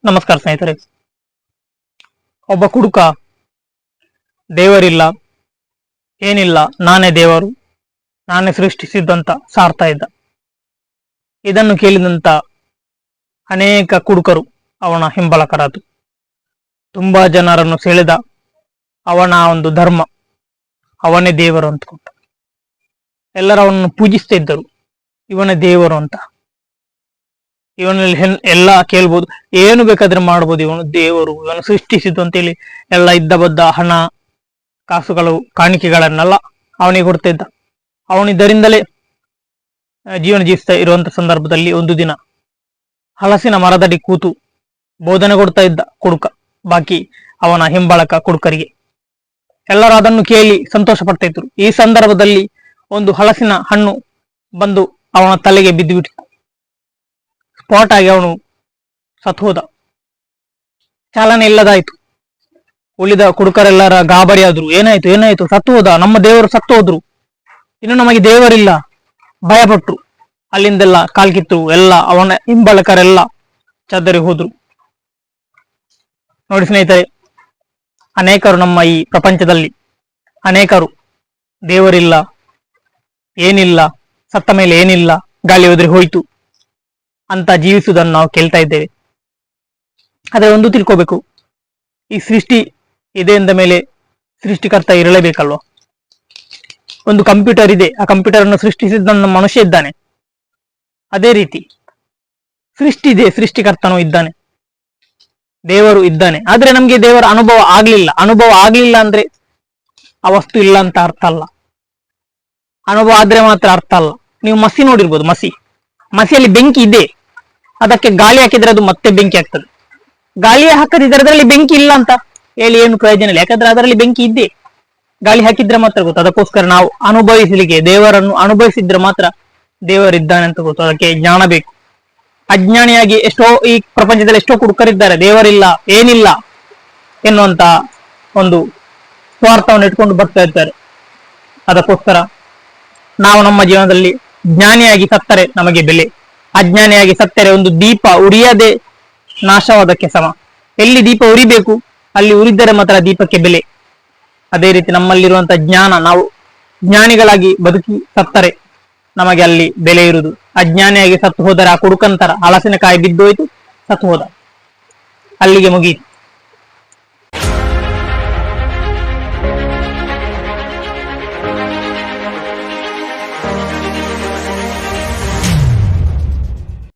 ನಮಸ್ಕಾರ ಸ್ನೇಹಿತರೆ. ಒಬ್ಬ ಕುಡುಕ ದೇವರಿಲ್ಲ ಏನಿಲ್ಲ, ನಾನೇ ದೇವರು, ನಾನೇ ಸೃಷ್ಟಿಸಿದ್ದಂತ ಸಾರ್ತಾ ಇದ್ದ. ಇದನ್ನು ಕೇಳಿದಂತ ಅನೇಕ ಕುಡುಕರು ಅವನ ಹಿಂಬಲಕರಾದರು. ತುಂಬಾ ಜನರನ್ನು ಸೆಳೆದ ಅವನ ಒಂದು ಧರ್ಮ, ಅವನೇ ದೇವರು ಅಂತಕೊಂಡ. ಎಲ್ಲರ ಅವನನ್ನು ಪೂಜಿಸ್ತಾ ಇದ್ದರು, ಇವನೇ ದೇವರು ಅಂತ. ಇವನಲ್ಲಿ ಎಲ್ಲ ಕೇಳ್ಬೋದು, ಏನು ಬೇಕಾದ್ರೆ ಮಾಡ್ಬೋದು, ಇವನು ದೇವರು, ಇವನು ಸೃಷ್ಟಿಸಿದ್ದು ಅಂತೇಳಿ ಎಲ್ಲ ಇದ್ದ ಬದ್ದ ಹಣ ಕಾಸುಗಳು ಕಾಣಿಕೆಗಳನ್ನೆಲ್ಲ ಅವನಿಗೆ ಕೊಡ್ತಾ ಇದ್ದ. ಅವನಿದ್ದರಿಂದಲೇ ಜೀವನ ಜೀವಿಸ್ತಾ ಇರುವಂತ ಸಂದರ್ಭದಲ್ಲಿ ಒಂದು ದಿನ ಹಲಸಿನ ಮರದಡಿ ಕೂತು ಬೋಧನೆ ಕೊಡ್ತಾ ಇದ್ದ ಕುಡುಕ ಬಾಕಿ ಅವನ ಹಿಂಬಳಕ ಕುಡುಕರಿಗೆ. ಎಲ್ಲರೂ ಅದನ್ನು ಕೇಳಿ ಸಂತೋಷ ಪಡ್ತಾ ಇದ್ರು. ಈ ಸಂದರ್ಭದಲ್ಲಿ ಒಂದು ಹಲಸಿನ ಹಣ್ಣು ಬಂದು ಅವನ ತಲೆಗೆ ಬಿದ್ದು ಬಿಟ್ಟಿತು. ಸ್ಪಾಟ್ ಆಗಿ ಅವನು ಸತ್ತು ಹೋದ. ಚಾಲನೆ ಇಲ್ಲದಾಯ್ತು. ಉಳಿದ ಕುಡುಕರೆಲ್ಲರ ಗಾಬರಿ ಆದ್ರು. ಏನಾಯ್ತು ಏನಾಯ್ತು, ಸತ್ತು ಹೋದ, ನಮ್ಮ ದೇವರು ಸತ್ತು ಹೋದ್ರು, ಇನ್ನು ನಮಗೆ ದೇವರಿಲ್ಲ, ಭಯಪಟ್ರು. ಅಲ್ಲಿಂದೆಲ್ಲ ಕಾಲ್ಕಿತ್ತು. ಎಲ್ಲ ಅವನ ಹಿಂಬಳಕರೆಲ್ಲ ಚದರಿ ಹೋದ್ರು. ನೋಡಿ ಸ್ನೇಹಿತರೆ, ಅನೇಕರು ನಮ್ಮ ಈ ಪ್ರಪಂಚದಲ್ಲಿ ಅನೇಕರು ದೇವರಿಲ್ಲ ಏನಿಲ್ಲ, ಸತ್ತ ಮೇಲೆ ಏನಿಲ್ಲ, ಗಾಳಿ ಹೋದ್ರೆ ಹೋಯ್ತು ಅಂತ ಜೀವಿಸುವುದನ್ನು ನಾವು ಕೇಳ್ತಾ ಇದ್ದೇವೆ. ಆದ್ರೆ ಒಂದು ತಿಳ್ಕೋಬೇಕು, ಈ ಸೃಷ್ಟಿ ಇದೆ ಎಂದ ಮೇಲೆ ಸೃಷ್ಟಿಕರ್ತ ಇರಲೇಬೇಕಲ್ವ. ಒಂದು ಕಂಪ್ಯೂಟರ್ ಇದೆ, ಆ ಕಂಪ್ಯೂಟರ್ ಅನ್ನು ಸೃಷ್ಟಿಸಿದ ಮನುಷ್ಯ ಇದ್ದಾನೆ. ಅದೇ ರೀತಿ ಸೃಷ್ಟಿ ಇದೆ, ಸೃಷ್ಟಿಕರ್ತನೂ ಇದ್ದಾನೆ, ದೇವರು ಇದ್ದಾನೆ. ಆದ್ರೆ ನಮ್ಗೆ ದೇವರ ಅನುಭವ ಆಗ್ಲಿಲ್ಲ ಅಂದ್ರೆ ಆ ವಸ್ತು ಇಲ್ಲ ಅಂತ ಅರ್ಥ ಅಲ್ಲ. ಅನುಭವ ಆದ್ರೆ ಮಾತ್ರ ಅರ್ಥ ಅಲ್ಲ. ನೀವು ಮಸಿ ನೋಡಿರ್ಬೋದು, ಮಸಿಯಲ್ಲಿ ಬೆಂಕಿ ಇದೆ, ಅದಕ್ಕೆ ಗಾಳಿ ಹಾಕಿದ್ರೆ ಅದು ಮತ್ತೆ ಬೆಂಕಿ ಆಗ್ತದೆ. ಗಾಳಿ ಹಾಕದಿದ್ರೆ ಅದರಲ್ಲಿ ಬೆಂಕಿ ಇಲ್ಲ ಅಂತ ಹೇಳಿ ಏನು ಪ್ರಯೋಜನ ಇಲ್ಲ. ಯಾಕಂದ್ರೆ ಅದರಲ್ಲಿ ಬೆಂಕಿ ಇದೆ, ಗಾಳಿ ಹಾಕಿದ್ರೆ ಮಾತ್ರ ಗೊತ್ತು. ಅದಕ್ಕೋಸ್ಕರ ನಾವು ಅನುಭವಿಸಲಿಕ್ಕೆ, ದೇವರನ್ನು ಅನುಭವಿಸಿದ್ರೆ ಮಾತ್ರ ದೇವರಿದ್ದಾನೆ ಅಂತ ಗೊತ್ತು. ಅದಕ್ಕೆ ಜ್ಞಾನ ಬೇಕು. ಅಜ್ಞಾನಿಯಾಗಿ ಈ ಪ್ರಪಂಚದಲ್ಲಿ ಎಷ್ಟೋ ಕುಡುಕರಿದ್ದಾರೆ, ದೇವರಿಲ್ಲ ಏನಿಲ್ಲ ಎನ್ನುವಂತ ಒಂದು ಸ್ವಾರ್ಥವನ್ನು ಇಟ್ಕೊಂಡು ಬರ್ತಾ ಇದ್ದಾರೆ. ಅದಕ್ಕೋಸ್ಕರ ನಾವು ನಮ್ಮ ಜೀವನದಲ್ಲಿ ಜ್ಞಾನಿಯಾಗಿ ಸತ್ತರೆ ನಮಗೆ ಬೆಲೆ, ಅಜ್ಞಾನಿಯಾಗಿ ಸತ್ತರೆ ಒಂದು ದೀಪ ಉರಿಯದೆ ನಾಶವಾದಕ್ಕೆ ಸಮ. ಎಲ್ಲಿ ದೀಪ ಉರಿಬೇಕು ಅಲ್ಲಿ ಉರಿದರೆ ಮಾತ್ರ ದೀಪಕ್ಕೆ ಬೆಲೆ. ಅದೇ ರೀತಿ ನಮ್ಮಲ್ಲಿರುವಂತಹ ಜ್ಞಾನ, ನಾವು ಜ್ಞಾನಿಗಳಾಗಿ ಬದುಕಿ ಸತ್ತರೆ ನಮಗೆ ಅಲ್ಲಿ ಬೆಲೆ ಇರುವುದು. ಅಜ್ಞಾನಿಯಾಗಿ ಸತ್ತು ಹೋದರೆ ಆ ಕುಡುಕಂತರ ಹಲಸಿನಕಾಯಿ ಬಿದ್ದೋಯ್ತು, ಸತ್ತು ಹೋದ, ಅಲ್ಲಿಗೆ ಮುಗಿಯಿತು.